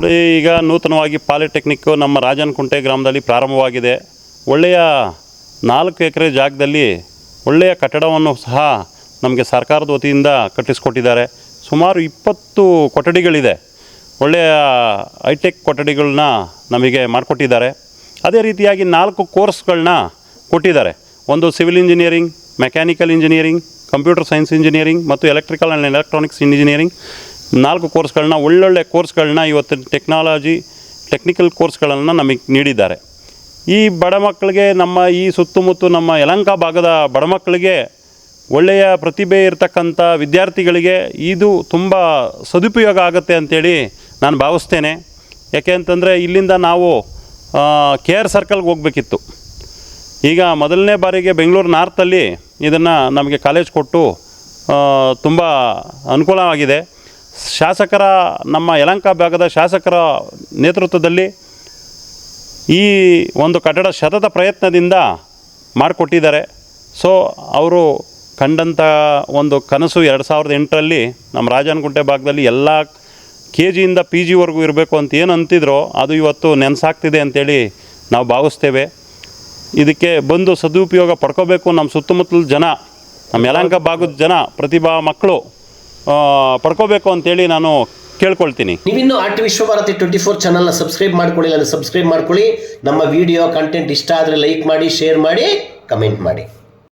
ನೋಡಿ, ಈಗ ನೂತನವಾಗಿ ಪಾಲಿಟೆಕ್ನಿಕ್ಕು ನಮ್ಮ ರಾಜನಕುಂಟೆ ಗ್ರಾಮದಲ್ಲಿ ಪ್ರಾರಂಭವಾಗಿದೆ. ಒಳ್ಳೆಯ 4 ಎಕರೆ ಜಾಗದಲ್ಲಿ ಒಳ್ಳೆಯ ಕಟ್ಟಡವನ್ನು ಸಹ ನಮಗೆ ಸರ್ಕಾರದ ವತಿಯಿಂದ ಕಟ್ಟಿಸ್ಕೊಟ್ಟಿದ್ದಾರೆ. ಸುಮಾರು 20 ಕೊಠಡಿಗಳಿದೆ. ಒಳ್ಳೆಯ ಹೈಟೆಕ್ ಕೊಠಡಿಗಳನ್ನ ನಮಗೆ ಮಾಡಿಕೊಟ್ಟಿದ್ದಾರೆ. ಅದೇ ರೀತಿಯಾಗಿ 4 ಕೋರ್ಸ್ಗಳನ್ನ ಕೊಟ್ಟಿದ್ದಾರೆ. ಒಂದು civil engineering, mechanical engineering, computer science engineering ಮತ್ತು ಎಲೆಕ್ಟ್ರಿಕಲ್ ಆ್ಯಂಡ್ ಎಲೆಕ್ಟ್ರಾನಿಕ್ಸ್ ಇಂಜಿನಿಯರಿಂಗ್ 4 ಕೋರ್ಸ್ಗಳನ್ನ, ಒಳ್ಳೊಳ್ಳೆ ಕೋರ್ಸ್ಗಳನ್ನ ಇವತ್ತು ಟೆಕ್ನಿಕಲ್ ಕೋರ್ಸ್ಗಳನ್ನು ನಮಗೆ ನೀಡಿದ್ದಾರೆ. ಈ ಬಡ ಮಕ್ಕಳಿಗೆ, ನಮ್ಮ ಈ ಸುತ್ತಮುತ್ತ ನಮ್ಮ ಯಲಹಂಕ ಭಾಗದ ಬಡ ಮಕ್ಕಳಿಗೆ, ಒಳ್ಳೆಯ ಪ್ರತಿಭೆ ಇರತಕ್ಕಂಥ ವಿದ್ಯಾರ್ಥಿಗಳಿಗೆ ಇದು ತುಂಬ ಸದುಪಯೋಗ ಆಗುತ್ತೆ ಅಂಥೇಳಿ ನಾನು ಭಾವಿಸ್ತೇನೆ. ಯಾಕೆ ಅಂತಂದರೆ ಇಲ್ಲಿಂದ ನಾವು KR ಸರ್ಕಲ್ಗೆ ಹೋಗಬೇಕಿತ್ತು. ಈಗ ಮೊದಲನೇ ಬಾರಿಗೆ ಬೆಂಗಳೂರು ನಾರ್ತಲ್ಲಿ ಇದನ್ನು ನಮಗೆ ಕಾಲೇಜ್ ಕೊಟ್ಟು ತುಂಬ ಅನುಕೂಲವಾಗಿದೆ. ಶಾಸಕರ, ನಮ್ಮ ಯಲಹಂಕ ಭಾಗದ ಶಾಸಕರ ನೇತೃತ್ವದಲ್ಲಿ ಈ ಒಂದು ಕಟ್ಟಡ ಸತತ ಪ್ರಯತ್ನದಿಂದ ಮಾಡಿಕೊಟ್ಟಿದ್ದಾರೆ. ಸೊ ಅವರು ಕಂಡಂಥ ಒಂದು ಕನಸು 2008ರಲ್ಲಿ ನಮ್ಮ ರಾಜನಕುಂಟೆ ಭಾಗದಲ್ಲಿ ಎಲ್ಲ KGಯಿಂದ PGವರೆಗೂ ಇರಬೇಕು ಅಂತ ಏನು ಅಂತಿದ್ರೋ ಅದು ಇವತ್ತು ನೆನಸಾಗ್ತಿದೆ ಅಂಥೇಳಿ ನಾವು ಭಾವಿಸ್ತೇವೆ. ಇದಕ್ಕೆ ಬಂದು ಸದುಪಯೋಗ ಪಡ್ಕೋಬೇಕು ನಮ್ಮ ಸುತ್ತಮುತ್ತಲ ಜನ, ನಮ್ಮ ಯಲಹಂಕ ಭಾಗದ ಜನ, ಪ್ರತಿಭಾ ಮಕ್ಕಳು ಪಡ್ಕೋಬೇಕು ಅಂತೇಳಿ ನಾನು ಕೇಳ್ಕೊಳ್ತೀನಿ. ನೀವಿನ್ನೂ ಆರ್ಟ್ ವಿಶ್ವಭಾರತಿ 24 ಚಾನಲ್ನ ಸಬ್ಸ್ಕ್ರೈಬ್ ಮಾಡ್ಕೊಳ್ಳಿಲ್ಲ ಅಂದರೆ ಸಬ್ಸ್ಕ್ರೈಬ್ ಮಾಡ್ಕೊಳ್ಳಿ. ನಮ್ಮ ವಿಡಿಯೋ ಕಂಟೆಂಟ್ ಇಷ್ಟ ಆದರೆ ಲೈಕ್ ಮಾಡಿ, ಶೇರ್ ಮಾಡಿ, ಕಮೆಂಟ್ ಮಾಡಿ.